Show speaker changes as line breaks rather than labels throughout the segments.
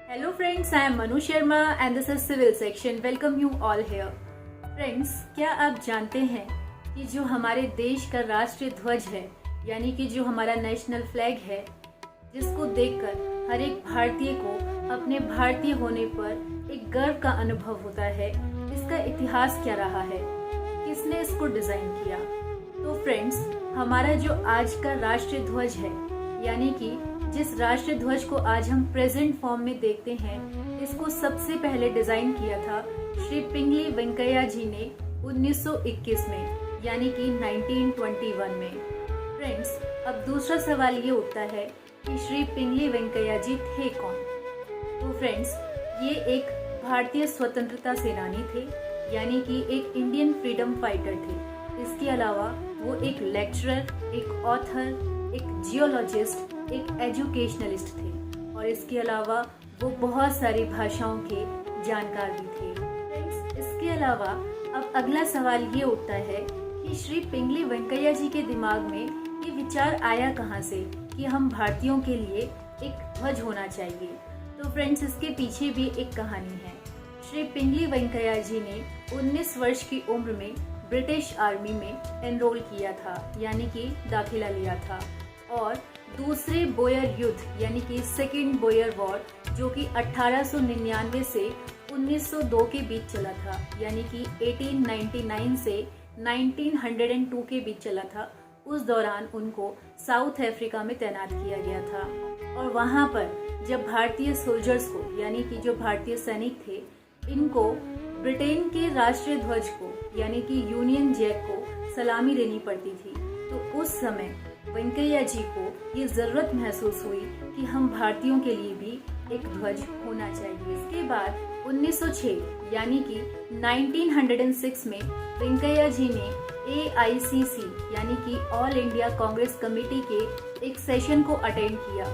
Hello friends, I am Manu Sharma and this is Civil Section. Welcome you all here. Friends, क्या आप जानते हैं कि जो हमारे देश का राष्ट्रीय ध्वज है, यानी कि जो हमारा नेशनल फ्लैग है, जिसको देखकर हर एक भारतीय को अपने भारतीय होने पर एक गर्व का अनुभव होता है, इसका इतिहास क्या रहा है, किसने इसको डिजाइन किया। तो फ्रेंड्स, हमारा जो आज का राष्ट्रीय ध्वज है, यानी कि जिस राष्ट्रीय ध्वज को आज हम प्रेजेंट फॉर्म में देखते हैं, इसको सबसे पहले डिजाइन किया था श्री पिंगली वेंकैया जी ने 1921 में, यानी कि 1921 में। फ्रेंड्स, अब दूसरा सवाल ये उठता है कि श्री पिंगली वेंकैया जी थे कौन। तो फ्रेंड्स, ये एक भारतीय स्वतंत्रता सेनानी थे, यानी कि एक इंडियन फ्रीडम फाइटर थे। इसके अलावा वो एक लेक्चरर, एक ऑथर, एक जियोलॉजिस्ट, एक एजुकेशनलिस्ट थे और इसके अलावा वो बहुत सारी भाषाओं के जानकार भी थे। फ्रेंड्स, इसके अलावा अब अगला सवाल ये उठता है कि श्री पिंगली वेंकैया जी के दिमाग में ये विचार आया कहाँ से कि हम भारतीयों के लिए एक ध्वज होना चाहिए। तो फ्रेंड्स, इसके पीछे भी एक कहानी है। श्री पिंगली वेंकैया जी ने 19 वर्ष की उम्र में ब्रिटिश आर्मी में एनरोल किया था, यानी कि दाखिला लिया था, और दूसरे बोयर युद्ध यानी कि सेकेंड बोयर वॉर, जो कि 1899 से 1902 के बीच चला था, यानी कि 1899 से 1902 के बीच चला था, उस दौरान उनको साउथ अफ्रीका में तैनात किया गया था। और वहाँ पर जब भारतीय सोल्जर्स को, यानी कि जो भारतीय सैनिक थे, इनको ब्रिटेन के राष्ट्रीय ध्वज को, यानी कि यूनियन जैक को सलामी देनी पड़ती थी, तो उस समय वेंकैया जी को ये जरूरत महसूस हुई कि हम भारतीयों के लिए भी एक ध्वज होना चाहिए। इसके बाद 1906 यानी कि 1906 में वेंकैया जी ने AICC यानी कि ऑल इंडिया कांग्रेस कमेटी के एक सेशन को अटेंड किया,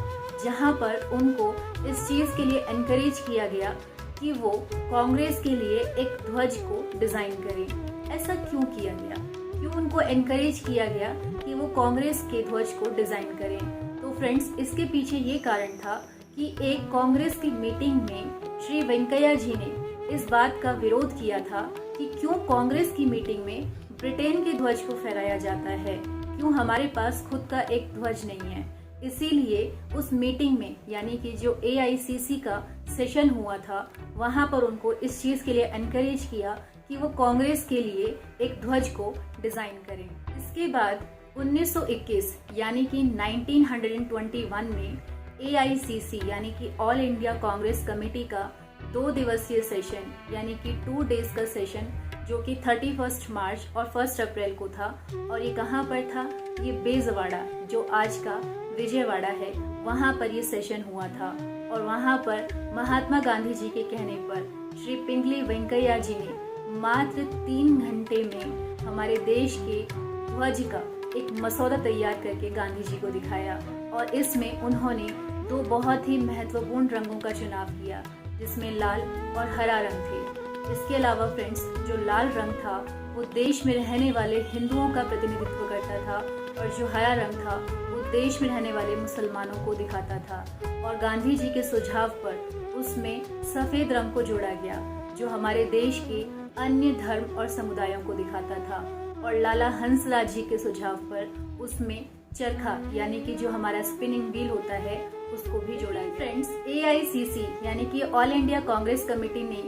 जहां पर उनको इस चीज के लिए एनकरेज किया गया कि वो कांग्रेस के लिए एक ध्वज को डिजाइन करें। ऐसा क्यों किया गया, क्यों उनको एनकरेज किया गया कि वो कांग्रेस के ध्वज को डिजाइन करें। तो फ्रेंड्स, इसके पीछे ये कारण था कि एक कांग्रेस की मीटिंग में श्री वेंकैया जी ने इस बात का विरोध किया था कि क्यों कांग्रेस की मीटिंग में ब्रिटेन के ध्वज को फहराया जाता है, क्यों हमारे पास खुद का एक ध्वज नहीं है। इसीलिए उस मीटिंग में, यानी कि जो AICC का सेशन हुआ था, वहां पर उनको इस चीज के लिए एनकरेज किया कि वो कांग्रेस के लिए एक ध्वज को डिजाइन करें। इसके बाद 1921 यानी कि 1921 में AICC यानी कि ऑल इंडिया कांग्रेस कमेटी का 2 दिवसीय सेशन, यानी कि 2 डेज का सेशन, जो कि 31 मार्च और 1 अप्रैल को था। और ये कहाँ पर था? ये बेजवाड़ा, जो आज का विजयवाड़ा है, वहाँ पर ये सेशन हुआ था। और वहाँ पर महात्मा गांधी जी के कहने पर श्री पिंगली वेंकैया जी ने मात्र 3 घंटे में हमारे देश के ध्वज का एक मसौदा तैयार करके गांधी जी को दिखाया। और इसमें उन्होंने 2 बहुत ही महत्वपूर्ण रंगों का चुनाव किया, जिसमें लाल और हरा रंग थे। इसके अलावा फ्रेंड्स, जो लाल रंग था वो देश में रहने वाले हिंदुओं का प्रतिनिधित्व करता था, और जो हरा रंग था वो देश में रहने वाले मुसलमानों को दिखाता था। और गांधी जी के सुझाव पर उसमें सफेद रंग को जोड़ा गया, जो हमारे देश के अन्य धर्म और समुदायों को दिखाता था। और लाला हंसराज जी के सुझाव पर उसमें चरखा, यानी कि जो हमारा स्पिनिंग व्हील होता है, उसको भी जोड़ा गया। फ्रेंड्स, AICC यानी कि ऑल इंडिया कांग्रेस कमेटी ने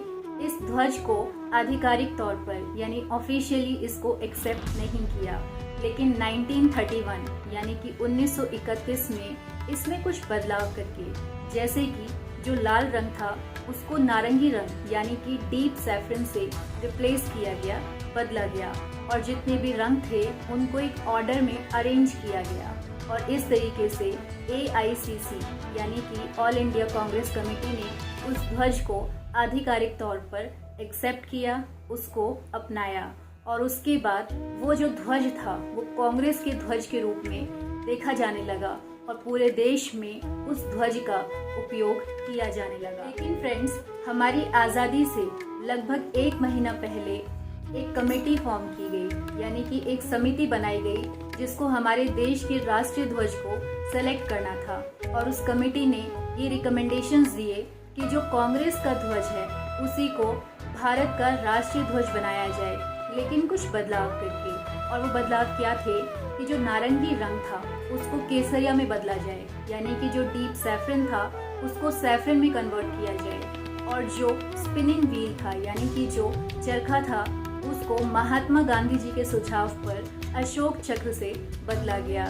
इस ध्वज को आधिकारिक तौर पर, यानी ऑफिशियली इसको एक्सेप्ट नहीं किया, लेकिन 1931 यानी कि 1931 में इसमें कुछ बदलाव करके, जैसे कि जो लाल रंग था उसको नारंगी रंग यानी कि डीप सैफरन से रिप्लेस किया गया, बदला गया, और जितने भी रंग थे उनको एक ऑर्डर में अरेंज किया गया। और इस तरीके से AICC यानी कि ऑल इंडिया कांग्रेस कमेटी ने उस ध्वज को आधिकारिक तौर पर एक्सेप्ट किया, उसको अपनाया। और उसके बाद वो जो ध्वज था वो कांग्रेस के ध्वज के रूप में देखा जाने लगा, और पूरे देश में उस ध्वज का उपयोग किया जाने लगा। लेकिन फ्रेंड्स, हमारी आज़ादी से लगभग 1 महीना पहले एक कमेटी फॉर्म की गई, यानी कि एक समिति बनाई गई, जिसको हमारे देश के राष्ट्रीय ध्वज को सेलेक्ट करना था। और उस कमेटी ने ये रिकमेंडेशंस दिए कि जो कांग्रेस का ध्वज है उसी को भारत का राष्ट्रीय ध्वज बनाया जाए, लेकिन कुछ बदलाव करके। और वो बदलाव क्या थे कि जो नारंगी रंग था उसको केसरिया में बदला जाए, यानी कि जो डीप सैफरन था उसको सैफरन में कन्वर्ट किया जाए। और जो स्पिनिंग व्हील था यानी कि जो चरखा था उसको महात्मा गांधी जी के सुझाव पर अशोक चक्र से बदला गया।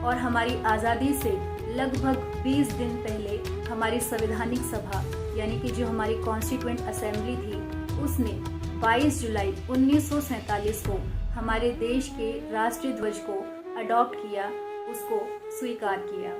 और हमारी आज़ादी से लगभग 20 दिन पहले हमारी संवैधानिक सभा यानी कि जो हमारी कॉन्स्टिट्यूएंट असेंबली थी उसने 22 जुलाई 1947 को हमारे देश के राष्ट्रीय ध्वज को अडॉप्ट किया, उसको स्वीकार किया।